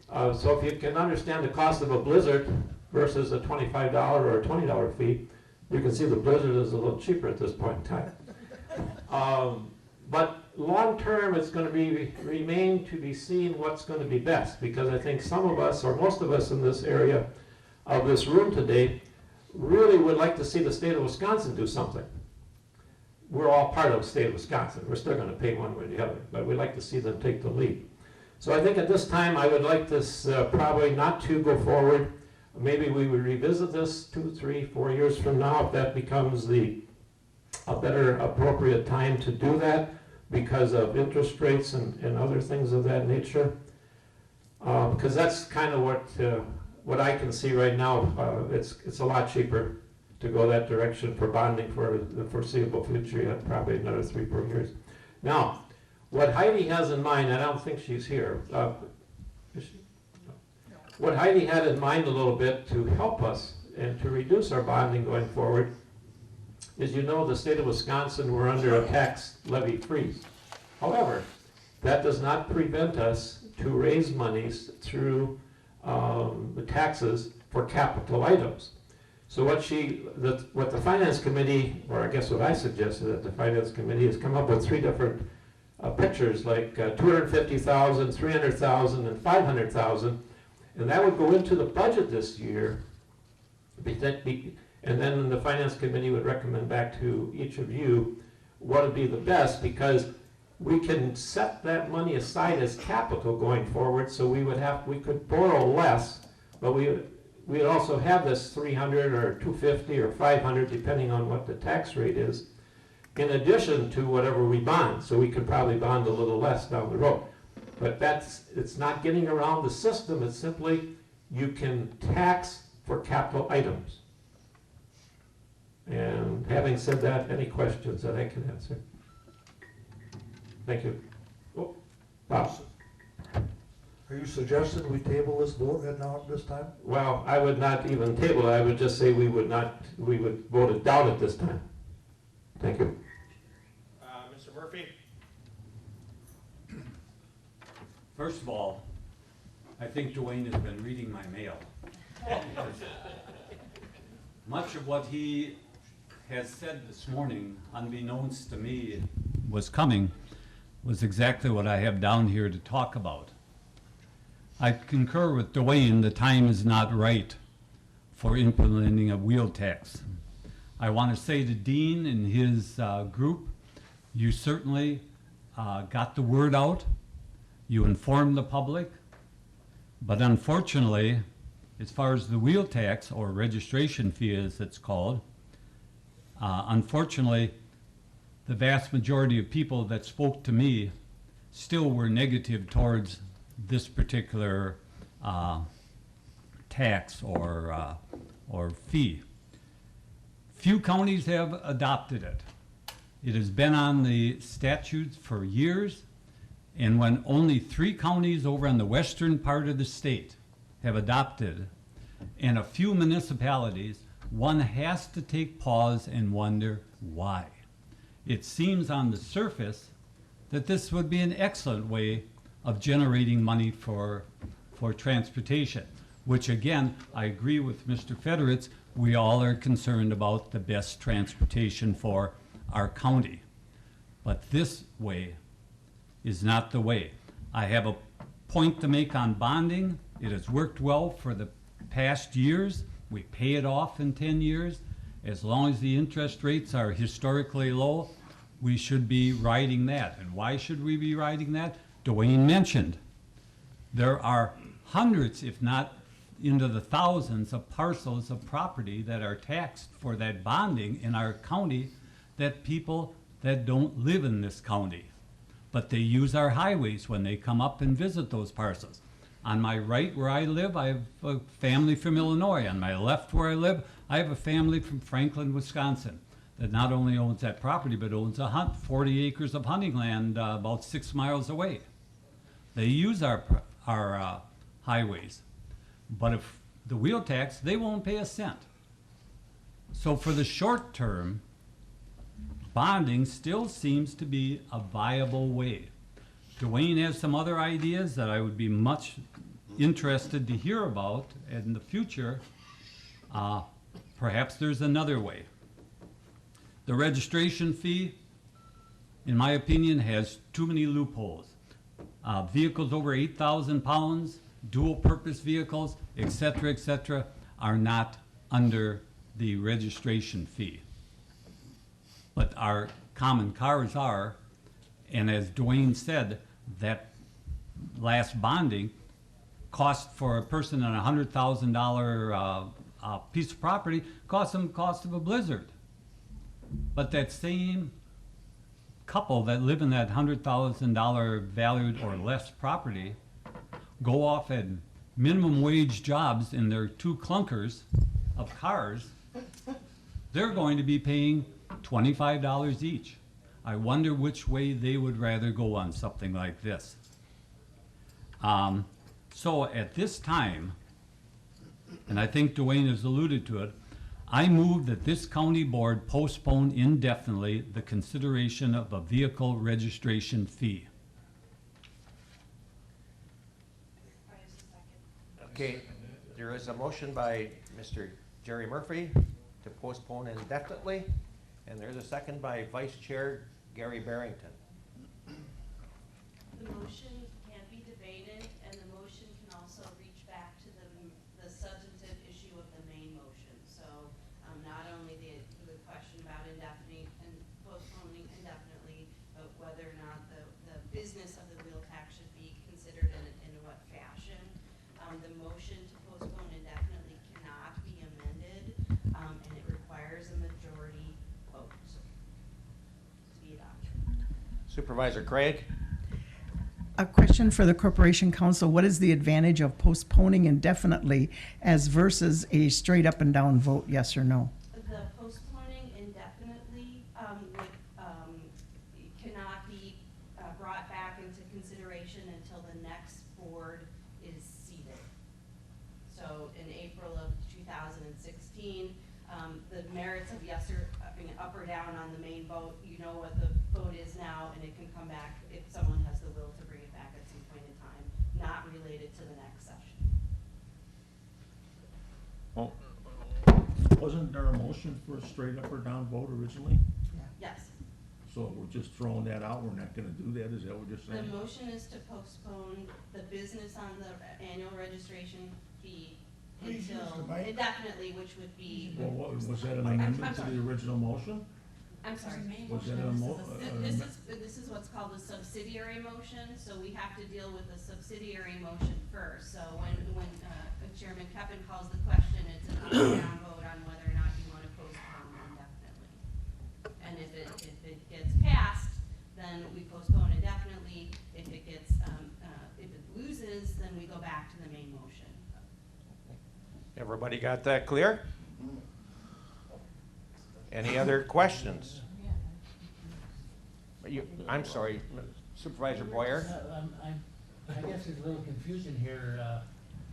So if you can understand the cost of a blizzard versus a $25 or a $20 fee, you can see the blizzard is a little cheaper at this point in time. But long term, it's going to remain to be seen what's going to be best, because I think some of us, or most of us in this area of this room today, really would like to see the state of Wisconsin do something. We're all part of the state of Wisconsin. We're still going to pay one way or the other, but we'd like to see them take the lead. So I think at this time, I would like this probably not to go forward. Maybe we would revisit this 2, 3, 4 years from now if that becomes a better appropriate time to do that because of interest rates and other things of that nature. Because that's kind of what I can see right now. It's a lot cheaper to go that direction for bonding for the foreseeable future, yet probably another 3, 4 years. Now, what Heidi has in mind, I don't think she's here. Is she? No. What Heidi had in mind a little bit to help us and to reduce our bonding going forward is, you know, the state of Wisconsin, we're under a tax levy freeze. However, that does not prevent us to raise monies through the taxes for capital items. So what the Finance Committee, or I guess what I suggested at the Finance Committee, has come up with 3 different pictures, like 250,000, 300,000, and 500,000, and that would go into the budget this year. And then the Finance Committee would recommend back to each of you what would be the best, because we can set that money aside as capital going forward, so we could borrow less, but we'd also have this 300 or 250 or 500, depending on what the tax rate is, in addition to whatever we bond. So we could probably bond a little less down the road. But it's not getting around the system. It's simply you can tax for capital items. And having said that, any questions that I can answer? Thank you. Oh, Bob. Are you suggesting we table this vote now at this time? Well, I would not even table it. I would just say we would vote it down at this time. Thank you. Mr. Murphy? First of all, I think Dwayne has been reading my mail. Much of what he has said this morning, unbeknownst to me, was exactly what I have down here to talk about. I concur with Dwayne, the time is not right for implementing a wheel tax. I want to say to Dean and his group, you certainly got the word out, you informed the public, but unfortunately, as far as the wheel tax, or registration fee as it's called, unfortunately, the vast majority of people that spoke to me still were negative towards this particular tax or fee. Few counties have adopted it. It has been on the statutes for years, and when only 3 counties over on the western part of the state have adopted, and a few municipalities, one has to take pause and wonder why. It seems on the surface that this would be an excellent way of generating money for transportation, which again, I agree with Mr. Federitz, we all are concerned about the best transportation for our county. But this way is not the way. I have a point to make on bonding. It has worked well for the past years. We pay it off in 10 years. As long as the interest rates are historically low, we should be riding that. And why should we be riding that? Dwayne mentioned, there are hundreds, if not into the thousands, of parcels of property that are taxed for that bonding in our county, that people that don't live in this county, but they use our highways when they come up and visit those parcels. On my right where I live, I have a family from Illinois. On my left where I live, I have a family from Franklin, Wisconsin, that not only owns that property, but owns 40 acres of hunting land about 6 miles away. They use our highways. But if the wheel tax, they won't pay a cent. So for the short term, bonding still seems to be a viable way. Dwayne has some other ideas that I would be much interested to hear about in the future. Perhaps there's another way. The registration fee, in my opinion, has too many loopholes. Vehicles over 8,000 pounds, dual purpose vehicles, et cetera, are not under the registration fee. But our common cars are, and as Dwayne said, that last bonding cost for a person on a $100,000 piece of property cost them the cost of a blizzard. But that same couple that live in that $100,000 valued or less property go off at minimum wage jobs in their 2 clunkers of cars, they're going to be paying $25 each. I wonder which way they would rather go on something like this. So at this time, and I think Dwayne has alluded to it, I move that this county board postpone indefinitely the consideration of a vehicle registration fee. Okay, there is a motion by Mr. Jerry Murphy to postpone indefinitely, and there's a second by Vice Chair Gary Barrington. The motion can be debated, and the motion can also reach back to the substantive issue of the main motion. So not only the question about indefinite and postponing indefinitely, but whether or not the business of the wheel tax should be considered in what fashion. The motion to postpone indefinitely cannot be amended, and it requires a majority vote to be adopted. Supervisor Craig? A question for the Corporation Council. What is the advantage of postponing indefinitely as versus a straight up and down vote, yes or no? The postponing indefinitely cannot be brought back into consideration until the next board is seated. So in April of 2016, the merits of yes or up or down on the main vote, you know what the vote is now, and it can come back if someone has the will to bring it back at some point in time, not related to the next session. Oh, wasn't there a motion for a straight up or down vote originally? Yes. So we're just throwing that out, we're not gonna do that, is that what you're The saying? motion is to postpone the business on the annual registration fee until indefinitely, which would be. Well, what, was that an amendment to the original motion? I'm sorry. Was that a This is what's called a subsidiary motion, so we have to deal with the subsidiary motion first. So when Chairman Keppen calls the question, it's an up or down vote on whether or not you want to postpone indefinitely. And if it gets passed, then we postpone indefinitely. If it gets, if it loses, then we go back to the main motion. Everybody got that clear? Any other questions? I'm sorry, Supervisor Boyer? I guess there's a little confusion here.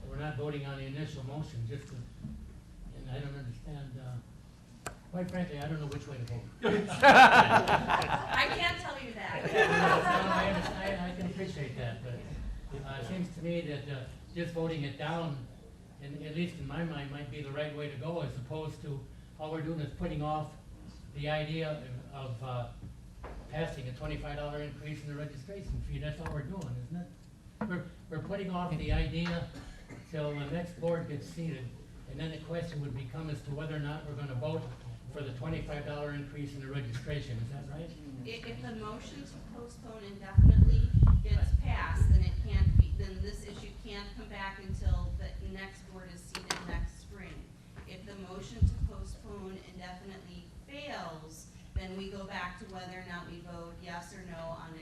We're not voting on the initial motion, and I don't understand. Quite frankly, I don't know which way to vote. I can't tell you that. I can appreciate that, but it seems to me that just voting it down, at least in my mind, might be the right way to go, as opposed to all we're doing is putting off the idea of passing a $25 increase in the registration fee. That's all we're doing, isn't it? We're putting off the idea till the next board gets seated, and then the question would become as to whether or not we're going to vote for the $25 increase in the registration. Is that right? If the motion to postpone indefinitely gets passed, then it can't be, then this issue can't come back until the next board is seated next spring. If the motion to postpone indefinitely fails, then we go back to whether or not we vote yes or no on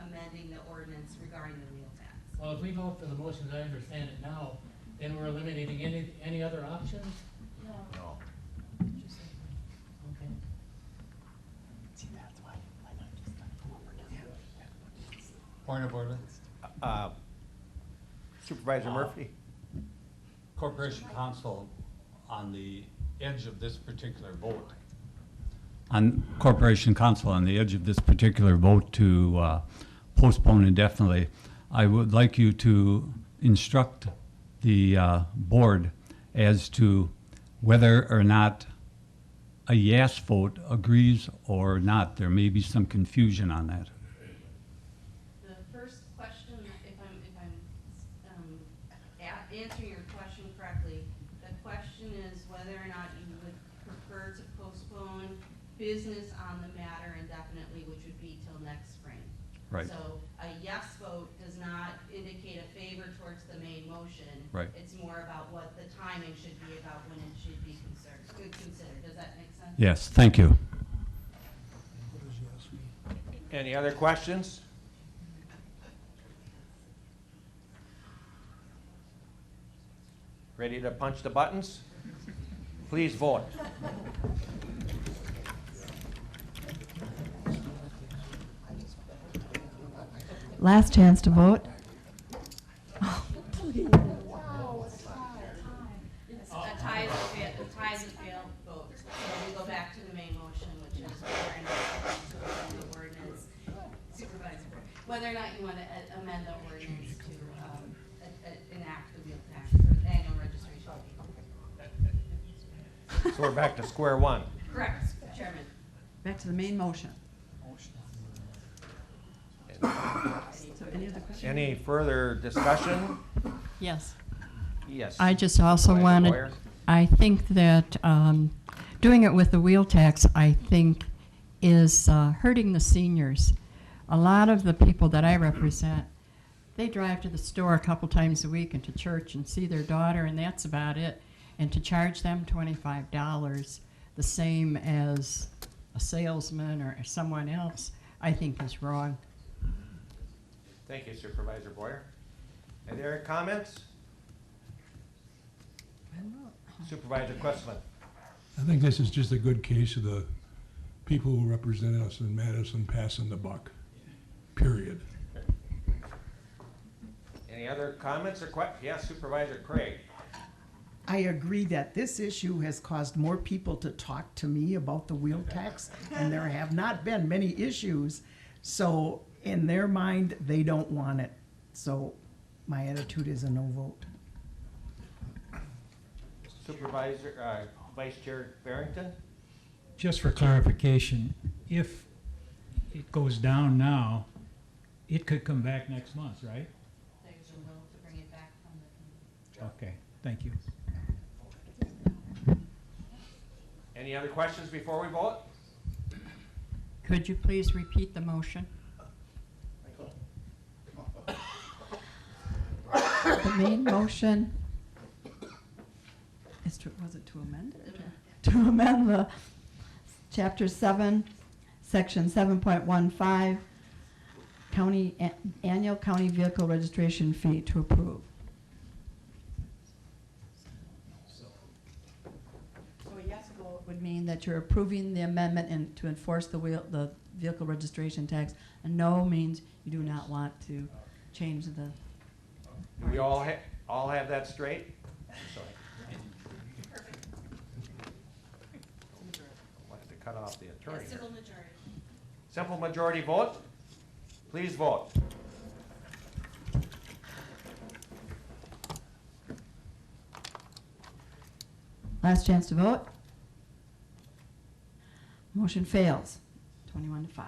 amending the ordinance regarding the wheel tax. Well, if we vote for the motion as I understand it now, then we're eliminating any other options? No. Okay. Point of order. Supervisor Murphy? Corporation Council on the edge of this particular vote. On Corporation Council on the edge of this particular vote to postpone indefinitely, I would like you to instruct the board as to whether or not a yes vote agrees or not. There may be some confusion on that. The first question, if I'm answering your question correctly, the question is whether or not you would prefer to postpone business on the matter indefinitely, which would be till next spring. Right. So a yes vote does not indicate a favor towards the main motion. Right. It's more about what the timing should be, about when it should be considered. Does that make sense? Yes, thank you. Any other questions? Ready to punch the buttons? Please vote. Last chance to vote. A tie is a failed vote. So we go back to the main motion, which is whether or not to amend the ordinance. Supervisor, whether or not you want to amend the ordinance to enact the wheel tax or the annual registration fee. So we're back to square one. Correct, Chairman. Back to the main motion. So any other questions? Any further discussion? Yes. Yes. I just also Supervisor wanted, Boyer? I think that doing it with the wheel tax, I think, is hurting the seniors. A lot of the people that I represent, they drive to the store a couple times a week and to church and see their daughter, and that's about it. And to charge them $25, the same as a salesman or someone else, I think is wrong. Thank you, Supervisor Boyer. Any other comments? Supervisor Questman. I think this is just a good case of the people who represent us in Madison passing the buck, period. Any other comments or questions? Yes, Supervisor Craig. I agree that this issue has caused more people to talk to me about the wheel tax, and there have not been many issues. So in their mind, they don't want it. So my attitude is a no vote. Supervisor, Vice Chair Barrington? Just for clarification, if it goes down now, it could come back next month, right? There's a will to bring it back from the Okay, thank you. Any other questions before we vote? Could you please repeat the motion? The main motion is to, was it to amend it? To amend the Chapter 7, Section 7.15, annual county vehicle registration fee to approve. So a yes vote would mean that you're approving the amendment and to enforce the vehicle registration tax. A no means you do not want to change the. Do we all have that straight? Sorry. I'll have to cut off the attorney. simple majority. Simple majority vote? Please vote. Last chance to vote. Motion fails, 21 to 5.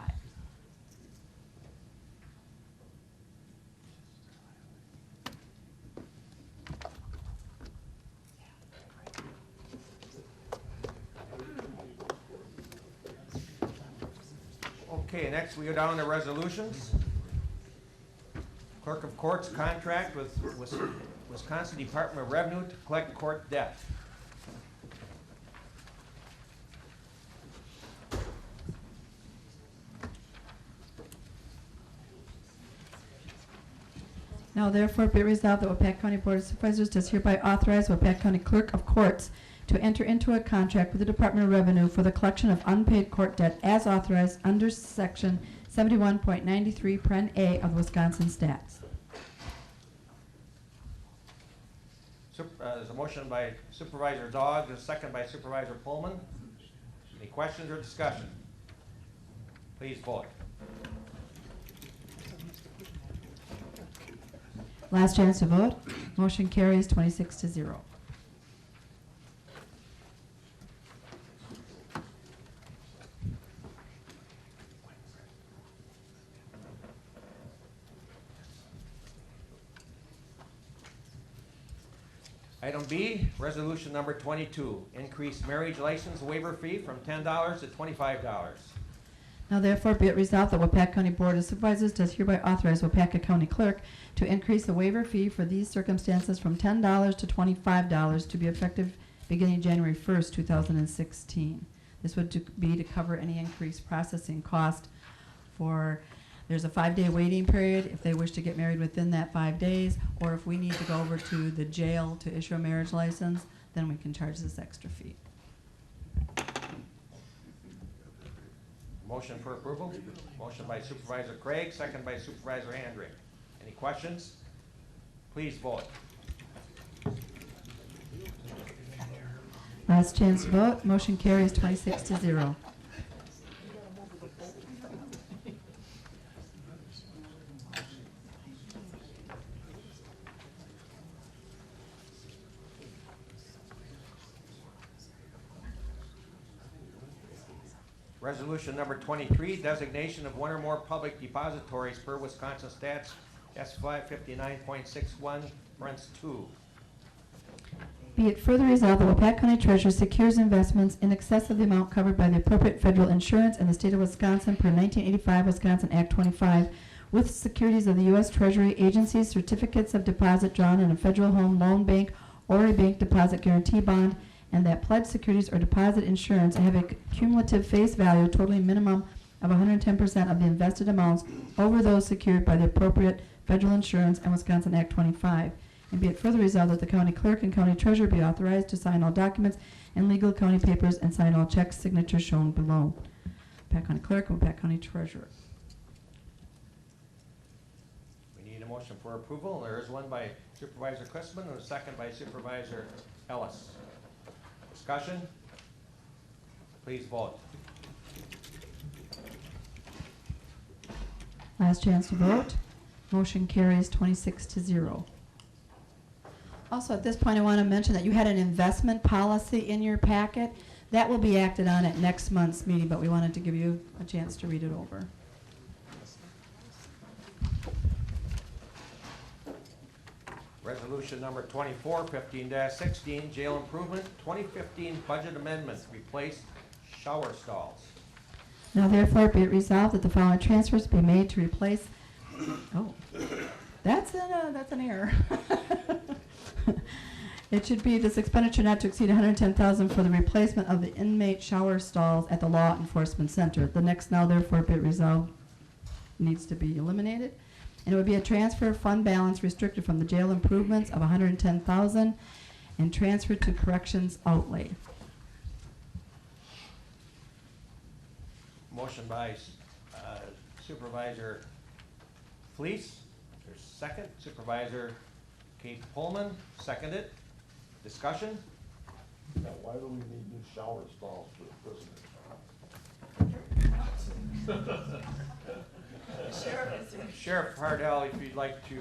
Okay, next we go down to resolutions. Clerk of Courts contract with Wisconsin Department of Revenue to collect court debt. Now therefore be resolved that Waupaca County Board of Supervisors does hereby authorize Waupaca County Clerk of Courts to enter into a contract with the Department of Revenue for the collection of unpaid court debt as authorized under Section 71.93 Paren A of the Wisconsin Stats. There's a motion by Supervisor Dog, a second by Supervisor Pullman. Any questions or discussion? Please vote. Last chance to vote. Motion carries 26-0. Item B, resolution number 22, increase marriage license waiver fee from $10 to $25. Now therefore be it resolved that Waupaca County Board of Supervisors does hereby authorize Waupaca County Clerk to increase the waiver fee for these circumstances from $10 to $25 to be effective beginning January 1st, 2016. This would be to cover any increased processing cost for, there's a 5-day waiting period if they wish to get married within that 5 days, or if we need to go over to the jail to issue a marriage license, then we can charge this extra fee. Motion for approval. Motion by Supervisor Craig, second by Supervisor Handring. Any questions? Please vote. Last chance to vote. Motion carries 26-0. Resolution number 23, designation of one or more public depositories per Wisconsin Stats S559.61, Parens 2. Be it further resolved that Waupaca County Treasurer secures investments in excess of the amount covered by the appropriate federal insurance in the state of Wisconsin per 1985 Wisconsin Act 25 with securities of the U.S. Treasury agencies, certificates of deposit drawn in a federal home loan bank or a bank deposit guarantee bond, and that pledged securities or deposit insurance have a cumulative face value totaling minimum of 110% of the invested amounts over those secured by the appropriate federal insurance and Wisconsin Act 25. And be it further resolved that the county clerk and county treasurer be authorized to sign all documents and legal county papers and sign all checks, signatures shown below. Waupaca County Clerk and Waupaca County Treasurer. We need a motion for approval. There is one by Supervisor Chrisman and a second by Supervisor Ellis. Discussion? Please vote. Last chance to vote. Motion carries 26-0. Also, at this point, I want to mention that you had an investment policy in your packet. That will be acted on at next month's meeting, but we wanted to give you a chance to read it over. Resolution number 24, 15-16, jail improvement, 2015 budget amendments, replace shower stalls. Now therefore be it resolved that the following transfers be made to replace, oh, that's an error. It should be this expenditure not to exceed $110,000 for the replacement of the inmate shower stalls at the Law Enforcement Center. The next now therefore be it resolved needs to be eliminated. And it would be a transfer of fund balance restricted from the jail improvements of $110,000 and transferred to corrections outlay. Motion by Supervisor Fleece. There's second. Supervisor Kate Pullman, seconded. Discussion? Now, why do we need new shower stalls for the prisoners? Sheriff Hardell, if you'd like to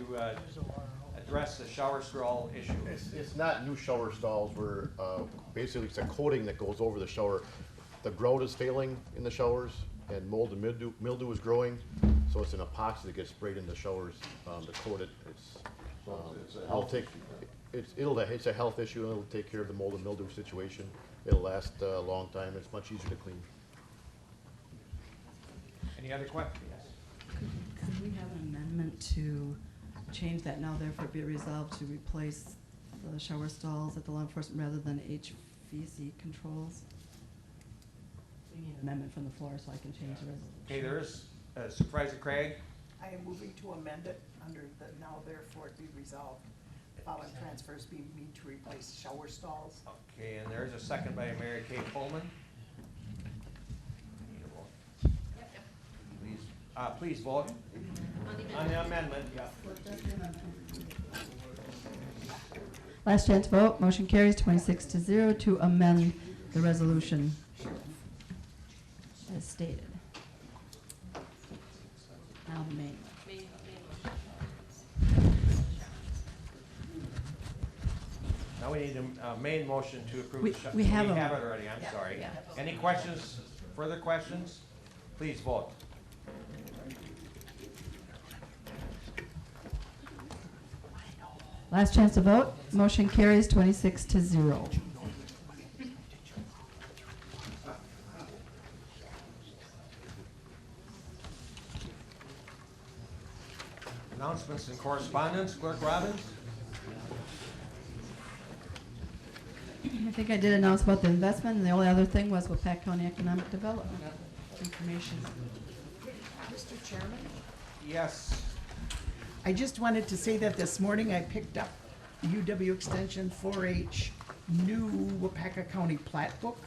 address the shower stall issue. It's not new shower stalls. We're basically, it's a coating that goes over the shower. The grout is failing in the showers, and mold and mildew is growing, so it's an epoxy that gets sprayed in the showers to coat it. It's a health issue, and it'll take care of the mold and mildew situation. It'll last a long time. It's much easier to clean. Any other questions? Could we have an amendment to change that now, therefore be it resolved to replace the shower stalls at the law enforcement rather than HVAC controls. We need an amendment from the floor so I can change the resolution. Okay, there is Supervisor Craig. I am moving to amend it under the now therefore it be resolved. Following transfers be made to replace shower stalls. Okay, and there's a second by Mary Kay Coleman. Please vote on the amendment. Yeah. Last chance vote. Motion carries 26-0 to amend the resolution as stated. Now the main. Now we need a main motion to approve. We the we have We a- have it already, I'm sorry. yeah. Any questions, further questions? Please vote. Last chance to vote. Motion carries 26-0. Announcements and correspondence, Clerk Robbins? I think I did announce about the investment, and the only other thing was Waupaca County Economic Development information. Mr. Chairman? Yes. I just wanted to say that this morning I picked up the UW Extension 4-H new Waupaca County plat book.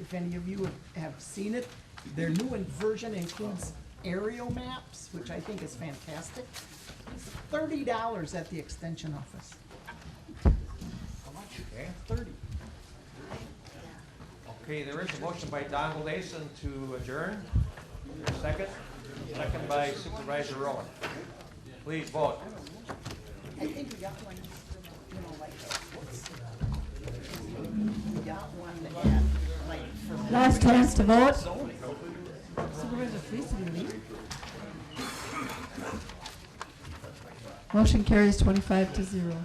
If any of you have seen it, their new version includes aerial maps, which I think is fantastic. It's $30 at the extension office. How much? Okay. 30. Okay, there is a motion by Donald Asen to adjourn. Second? Second by Supervisor Rowan. Please vote. I think we got one, you know, like, we got one that had, like, for. Last chance to vote. Supervisor Fleece, did you leave? Motion carries 25-0.